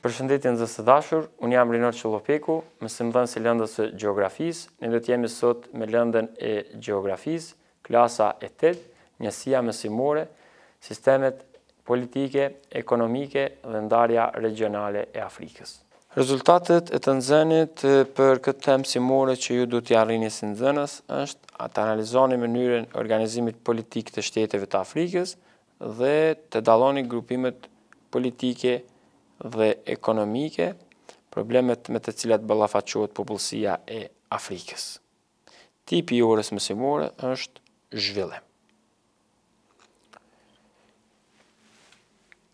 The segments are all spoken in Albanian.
Përshëndetje nxënës të dashur, unë jam Rinot Qollopeku, mësimdhënës i lëndës së gjeografisë. Ne do të jemi sot me lëndën e gjeografisë, klasa e 8, njësia mësimore, sistemet politike, ekonomike dhe ndarja regionale e Afrikës. Rezultatet e të nxënit për këtë temë mësimore që ju do t'ja arrini si nxënës është të analizoni mënyrën e organizimit politik të shteteve të Afrikës dhe të dalloni grupimet politike dhe ekonomike, problemet me të cilat ballafaqohet popullsia e Afrikës. Tipi i orës mësimore është zhvillim.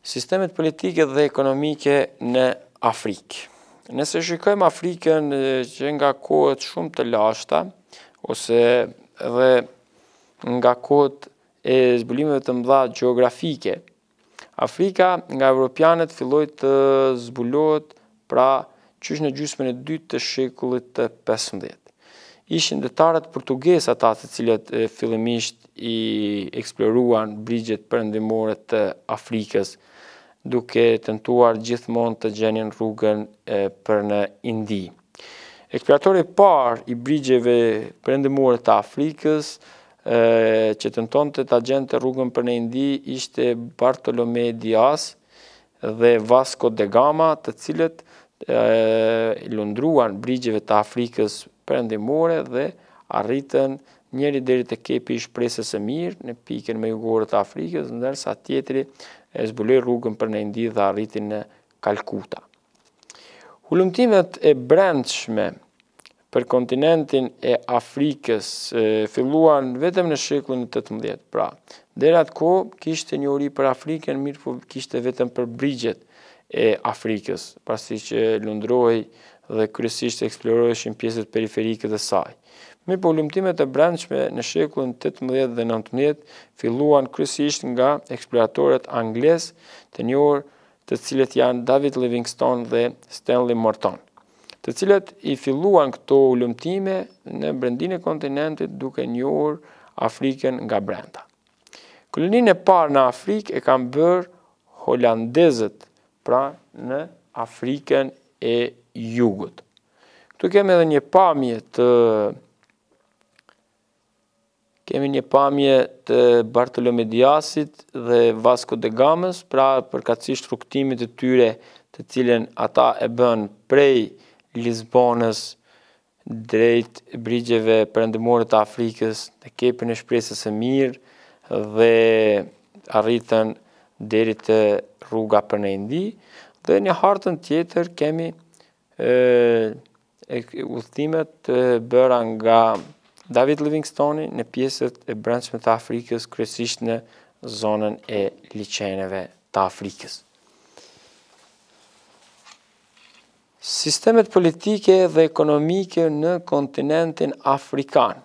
Sistemet politike dhe ekonomike në Afrikë. Nëse shikojmë Afrikën që nga kohët shumë të lashta, ose edhe nga kohët e zbulimeve të mëdha gjeografike, Afrika nga Evropianët filloi të zbulohet pra qysh në gjysmën e dytë të shekullit të 15. Ishin detarët portugezë ata të cilët fillimisht i eksploruan brigjet perëndimore të Afrikës, duke tentuar gjithmonë të gjenin rrugën për në Indi. Eksploratori i parë i brigjeve perëndimore të Afrikës që tentonte ta gjente rrugën për në Indi ishte Bartolomé Dias dhe Vasco da Gama, të cilët lundruan brigjeve të Afrikës perëndimore dhe arritën njëri deri te kepi i shpresës së mirë në pikën më jugore të Afrikës, ndërsa tjetri zbuloi rrugën për në Indi dhe arriti në Kalkuta. Hulumtimet e brendshme për kontinentin e Afrikës filluan vetëm në shekullin e 18. Pra, deri atë kohë kishte njohuri për Afrikën, mirë po kishte vetëm për brigjet e Afrikës, pasi që lundrohej dhe kryesisht eksploroheshin pjesët periferike të saj. Mirë po hulumtimet e brendshme në shekullin 18 dhe 19 filluan kryesisht nga eksploratorët anglez të njohur, të cilët janë David Livingstone dhe Stanley Morton, të cilët i filluan këto hulumtime në brendinë e kontinentit duke njohur Afrikën nga brenda. Koloninë e parë në Afrikë e kanë bërë holandezët, pra në Afrikën e Jugut. Këtu kemi edhe një pamje të Bartolomé Diasit dhe Vasco da Gamës, pra përkatësisht rrugtimit të tyre të cilën ata e bën prej Lisbonës drejt brigjeve perëndimore të Afrikës në kepin e shpresës së mirë dhe arritën deri te rruga për në Indi, dhe në hartën tjetër kemi udhëtimet të bëra nga David Livingstone në pjesët e brendshme të Afrikës, kryesisht në zonën e liçeneve të Afrikës. Sistemet politike dhe ekonomike në kontinentin afrikan.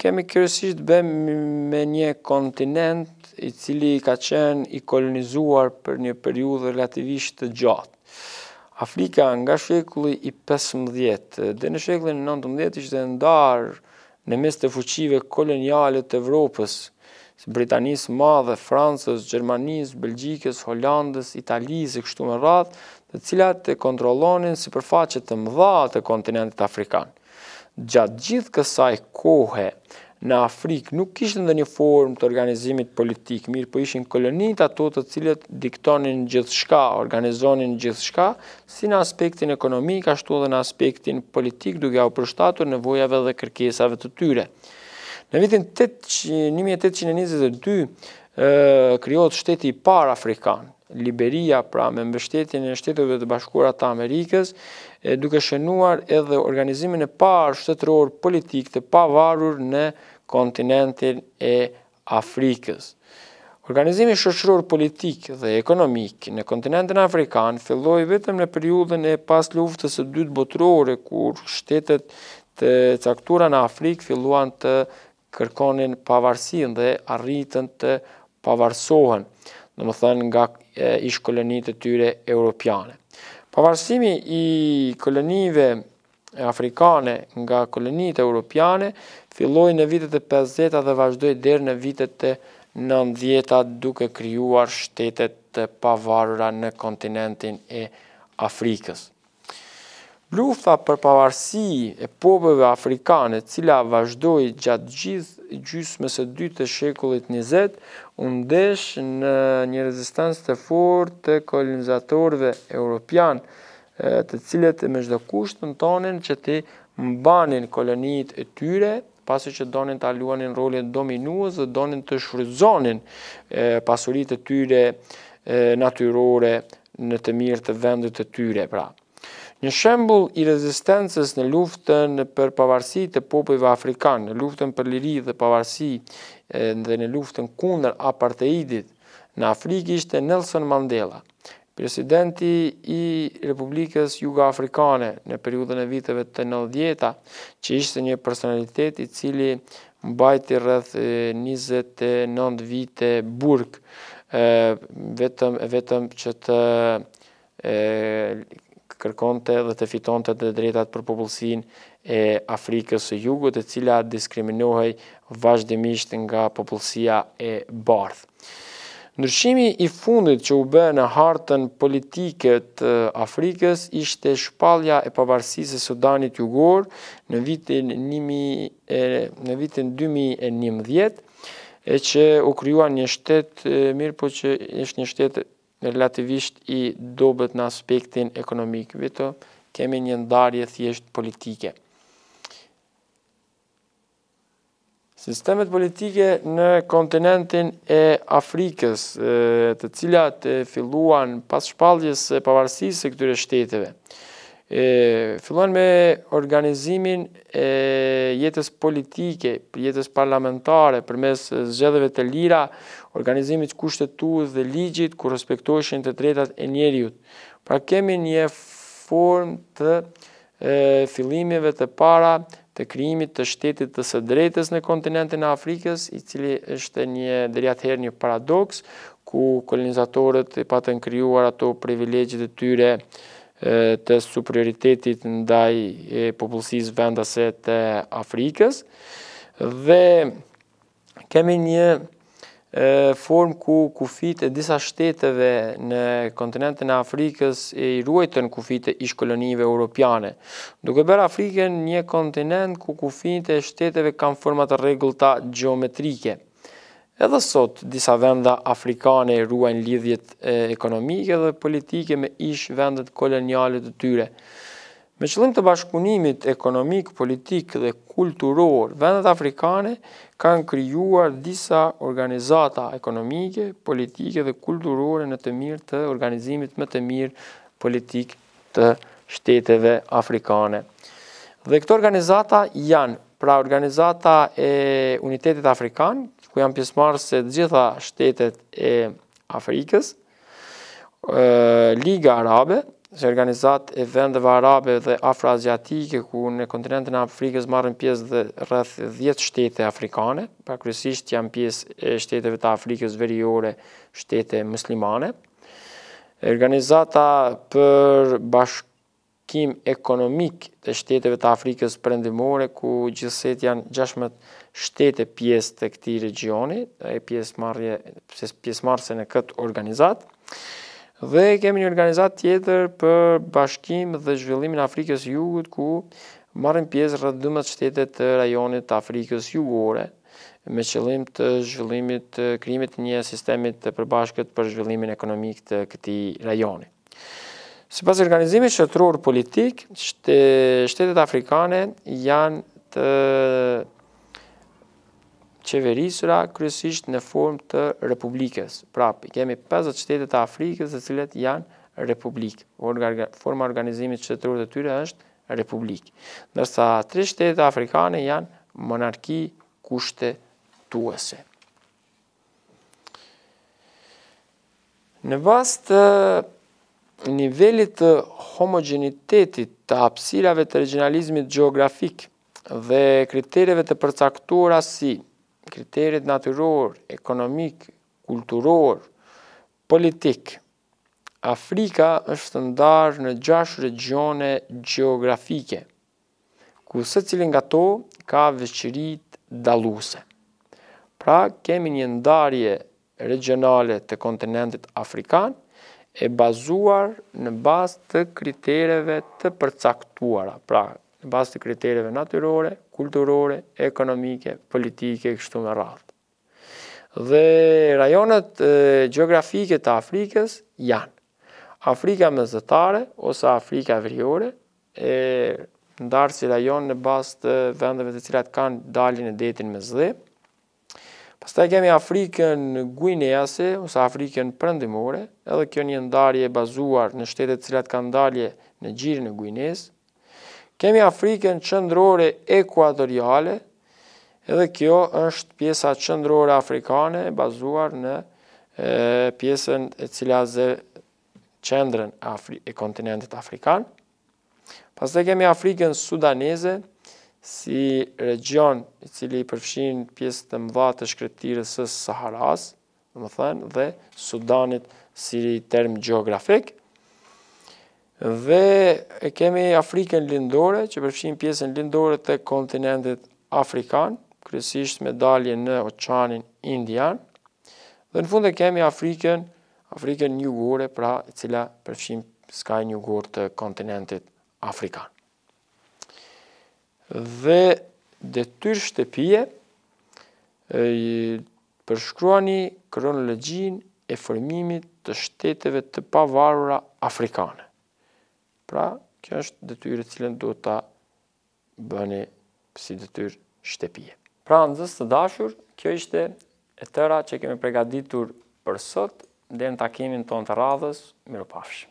Kemi kryesisht bëjmë me një kontinent i cili ka qenë i kolonizuar për një periudhë relativisht të gjatë. Afrika nga shekulli i 15 dhe në shekullin e 19 ishte ndarë në mes të fuqive koloniale të Evropës, si Britanisë Madhe, Francës, Gjermanisë, Belgjikës, Holandës, Italisë e kështu me radhë, të cilat e kontrollonin sipërfaqe të mëdha të kontinentit afrikan. Gjatë gjithë kësaj kohe në Afrikë nuk kishte ndonjë formë të organizimit politik, mirë po ishin kolonitë ato të cilët diktonin gjithçka, organizonin gjithçka, si në aspektin ekonomik ashtu edhe në aspektin politik, duke u përshtatur nevojave dhe kërkesave të tyre. Në vitin 1822 krijohet shteti i parë afrikan, Liberia, pra me mbështetjen e Shteteve të Bashkuara të Amerikës, duke shënuar edhe organizimin e parë shtetëror politik të pavarur në kontinentin e Afrikës. Organizimi shoqëror politik dhe ekonomik në kontinentin afrikan filloi vetëm në periudhën e pas luftës së dytë botërore, kur shtetet të caktuara në Afrikë filluan të kërkonin pavarësinë dhe arritën të pavarësohen, domethënë nga ish kolonitë të tyre europiane. Pavarësimi i kolonive afrikane nga kolonitë europiane filloi në vitet e 50 dhe vazhdoi deri në vitet e 90-ta duke krijuar shtetet të pavarura në kontinentin e Afrikës. Lufta për pavarësi e popujve afrikane, cila vazhdoi gjatë gjithë gjysmës së dytë të shekullit 20, u ndesh në një rezistencë të fortë të kolonizatorëve europian, të cilët me çdo kusht tentonin që të mbanin kolonitë e tyre, pasi që donin ta luanin rolin dominues dhe donin të shfrytëzonin pasuritë e tyre natyrore në të mirë të vendit të tyre, pra. Një shembull i rezistencës në luftën për pavarësi të popujve afrikanë, në luftën për liri dhe pavarësi dhe në luftën kundër apartheidit në Afrikë ishte Nelson Mandela, presidenti i Republikës Jugoafrikane në periudhën e viteve të 90-ta, që ishte një personalitet i cili mbajti rreth 29 vite burg, vetëm që të kërkonte dhe të fitonte të drejtat për popullsinë e Afrikës së Jugut, e cila diskriminohej vazhdimisht nga popullsia e bardhë. Ndryshimi i fundit që u bë në hartën politike të Afrikës ishte shpallja e pavarësisë së Sudanit Jugor në vitin 2011, e që u krijua një shtet mirë, po që është një shtet relativisht i dobët në aspektin ekonomik, vetëm kemi një ndarje thjesht politike. Sistemet politike në kontinentin e Afrikës, të cilat filluan pas shpalljes së pavarësisë së këtyre shteteve, filluan me organizimin e jetës politike, jetës parlamentare, përmes zgjedhjeve të lira, organizimit kushtetues dhe ligjit ku respektoheshin të drejtat e njeriut. Pra kemi një formë të fillimeve të para të krijimit të shtetit të së drejtës në kontinentin e Afrikës, i cili është deri atëherë një paradoks, ku kolonizatorët patën krijuar ato privilegjet e tyre të superioritetit ndaj popullsisë vendase të Afrikës, dhe kemi një formë ku kufijtë e disa shteteve në kontinentin e Afrikës i ruajtën kufijtë e ish-kolonive europiane, duke bërë Afrikën një kontinent ku kufijtë e shteteve kanë forma të rregullta gjeometrike. Edhe sot disa vende afrikane ruajnë lidhjet ekonomike dhe politike me ish vendet koloniale të tyre. Me qëllim të bashkëpunimit ekonomik, politik dhe kulturor, vendet afrikane kanë krijuar disa organizata ekonomike, politike dhe kulturore në të mirë të organizimit më të mirë politik të shteteve afrikane. Dhe këto organizata janë pra organizata e Unitetit Afrikan, ku janë pjesëmarrëse të gjitha shtetet e Afrikës, Liga Arabe, që organizatë e vendeve arabe dhe afroaziatike, ku në kontinentin e Afrikës marrin pjesë dhe rreth 10 shtete afrikane, pra kryesisht janë pjesë e shteteve të Afrikës Veriore, shtete muslimane. Organizata për bashkim ekonomik të shteteve të Afrikës Perëndimore, ku gjithsesi janë 16 shtete pjesë të këtij regjioni, pjesëmarrëse në këtë organizatë. Dhe kemi një organizatë tjetër për bashkim dhe zhvillimin e Afrikës së Jugut, ku marrin pjesë rreth 12 shtete të rajonit të Afrikës Jugore, me qëllim të zhvillimit të krijimit të një sistemi të përbashkët për zhvillimin ekonomik të këtij rajoni. Sipas organizimit shoqëror politik, shtetet afrikane janë të qeverisura kryesisht në formë të republikës. Pra, kemi 50 shtetet të Afrikës të cilat janë republikë. Forma organizimit shoqëror të tyre është republikë. Ndërsa 3 shtetet afrikane janë monarki kushtetuese. Në bazë të nivelit të homogenitetit të hapësirave të regionalizmit gjeografik dhe kriterjeve të përcaktuara si kriteret natyror, ekonomik, kulturor, politik, Afrika është ndarë në 6 regjione gjeografike, ku secili nga to ka veçoritë dalluese. Pra, kemi një ndarje regionale të kontinentit afrikan e bazuar në bazë të kritereve të përcaktuara, pra në bazë të kritereve natyrore, kulturore, ekonomike, politike, kështu me radhë. Dhe rajonet gjeografike të Afrikës janë Afrika mesdhetare ose Afrika veriore, ndarë si rajon në bazë të vendeve të cilat kanë daljen e detin Mesdhe. Pastaj kemi Afrikën Guinease ose Afrikën Perëndimore, edhe kjo një ndarje e bazuar në shtetet të cilat kanë dalje në gjirin e Guinesë. Kemi Afrikën Qendrore Ekuatoriale, edhe kjo është pjesa qendrore afrikane e bazuar në pjesën e cila zë qendrën e kontinentit afrikan. Pastaj kemi Afrikën Sudaneze si region i cili përfshin pjesë të mëdha të shkretirës së Saharas, domethënë, dhe Sudanit si term gjeografik. Dhe kemi Afrikën Lindore që përfshin pjesën lindore të kontinentit afrikan, kryesisht me dalje në Oqeanin Indian. Dhe në fund e kemi Afrikën Jugore, pra e cila përfshin skajin jugor të kontinentit afrikan. Dhe detyrë shtëpie, përshkruani kronologjinë e formimit të shteteve të pavarura afrikane. Pra, kjo është detyrë e cilën duhet ta bëni si detyrë shtëpie. Pra, nxënës të dashur, kjo ishte e tëra që kemi përgatitur për sot, deri në takimin tonë të radhës, mirupafshim.